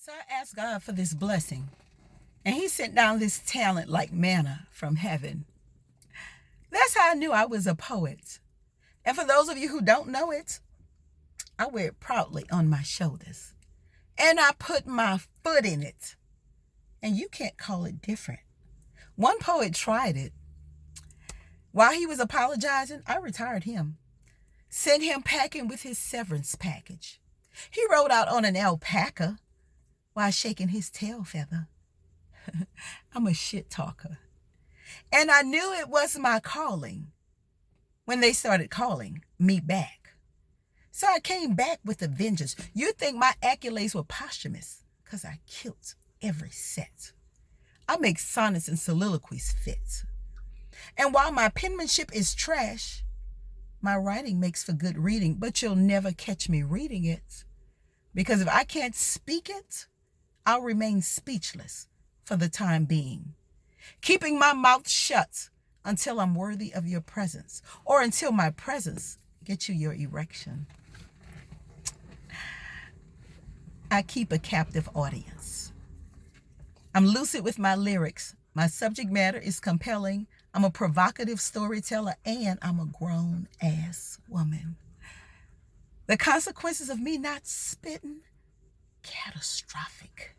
So I asked God for this blessing, and He sent down this talent like manna from heaven. That's how I knew I was a poet. And for those of you who don't know it, I wear it proudly on my shoulders. And I put my foot in it. And you can't call it different. One poet tried it. While he was apologizing, I retired him. Sent him packing with his severance package. He rode out on an alpaca while shaking his tail feather. I'm a shit talker. And I knew it was my calling when they started calling me back. So I came back with a vengeance. You'd think my accolades were posthumous because I killed every set. I make sonnets and soliloquies fit. And while my penmanship is trash, my writing makes for good reading, but you'll never catch me reading it. Because if I can't speak it, I'll remain speechless for the time being, keeping my mouth shut until I'm worthy of your presence, or until my presence gets you your erection. I keep a captive audience. I'm lucid with my lyrics. My subject matter is compelling. I'm a provocative storyteller, and I'm a grown-ass woman. The consequences of me not spitting, catastrophic.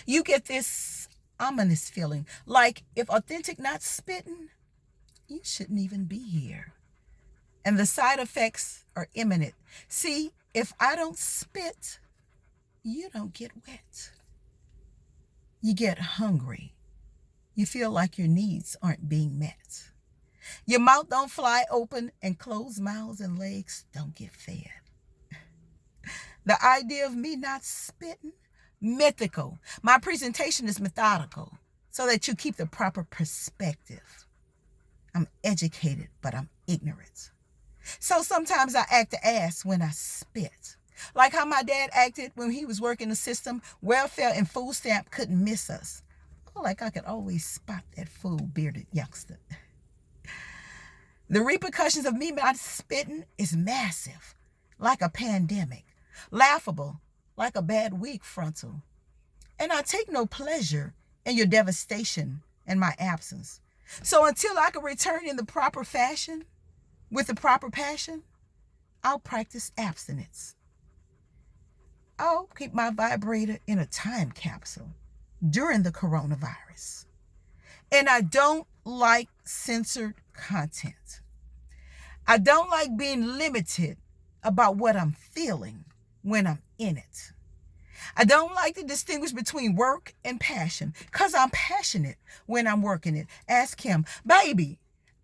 You get this ominous feeling, like if authentic not spitting, you shouldn't even be here. And the side effects are imminent. See, if I don't spit, you don't get wet. You get hungry. You feel like your needs aren't being met. Your mouth don't fly open, and closed mouths and legs don't get fed. The idea of me not spitting, mythical. My presentation is methodical so that you keep the proper perspective. I'm educated, but I'm ignorant. So sometimes I act the ass when I spit. Like how my dad acted when he was working the system. Welfare and food stamp couldn't miss us. Oh, like I could always spot that full-bearded youngster. The repercussions of me not spitting is massive, like a pandemic. Laughable, like a bad week frontal. And I take no pleasure in your devastation and my absence. So until I can return in the proper fashion, with the proper passion, I'll practice abstinence. I'll keep my vibrator in a time capsule during the coronavirus. And I don't like censored content. I don't like being limited about what I'm feeling when I'm in it. I don't like to distinguish between work and passion because I'm passionate when I'm working it. Ask him, baby,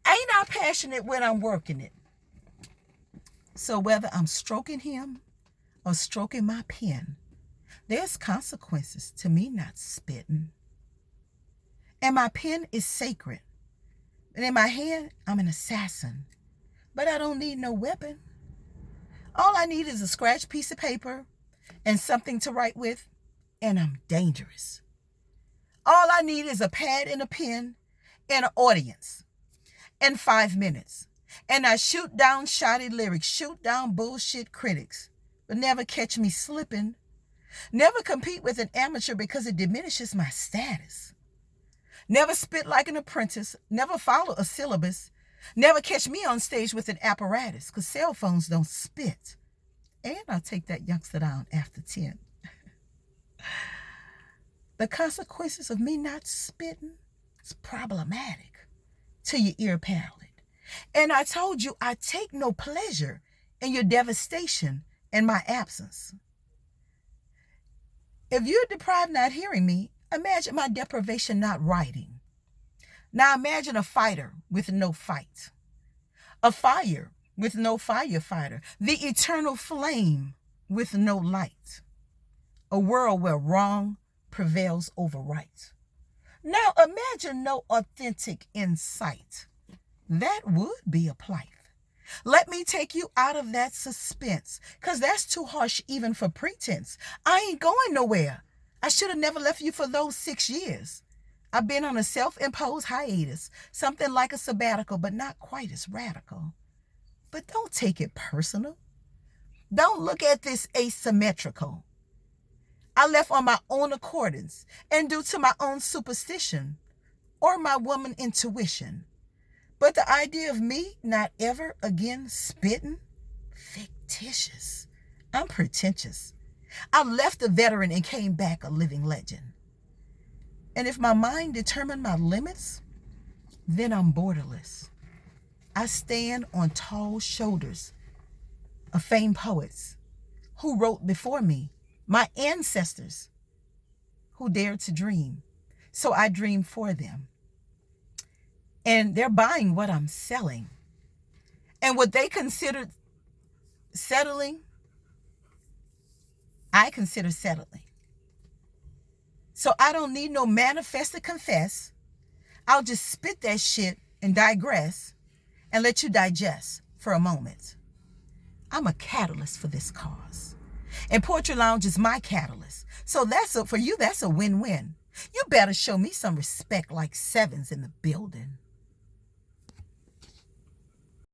ain't I passionate when I'm working it? So whether I'm stroking him or stroking my pen, there's consequences to me not spitting. And my pen is sacred. And in my hand, I'm an assassin. But I don't need no weapon. All I need is a scratched piece of paper and something to write with, and I'm dangerous. All I need is a pad and a pen and an audience and 5 minutes. And I shoot down shoddy lyrics, shoot down bullshit critics, but never catch me slipping. Never compete with an amateur because it diminishes my status. Never spit like an apprentice, never follow a syllabus. Never catch me on stage with an apparatus because cell phones don't spit. And I'll take that youngster down after 10. The consequences of me not spitting is problematic to your ear palate. And I told you I take no pleasure in your devastation and my absence. If you're deprived not hearing me, imagine my deprivation not writing. Now imagine a fighter with no fight. A fire with no firefighter. The eternal flame with no light. A world where wrong prevails over right. Now imagine no authentic insight. That would be a plight. Let me take you out of that suspense, because that's too harsh even for pretense. I ain't going nowhere. I should have never left you for those 6 years. I've been on a self-imposed hiatus, something like a sabbatical, but not quite as radical. But don't take it personal. Don't look at this asymmetrical. I left on my own accordance and due to my own superstition or my woman intuition. But the idea of me not ever again spitting, fictitious. I'm pretentious. I left a veteran and came back a living legend. And if my mind determined my limits, then I'm borderless. I stand on tall shoulders of famed poets who wrote before me, my ancestors who dared to dream. So I dream for them. And they're buying what I'm selling. And what they considered settling, I consider settling. So I don't need no manifest to confess. I'll just spit that shit and digress and let you digest for a moment. I'm a catalyst for this cause. And Poetry Lounge is my catalyst. So for you, that's a win-win. You better show me some respect like Sevens in the building.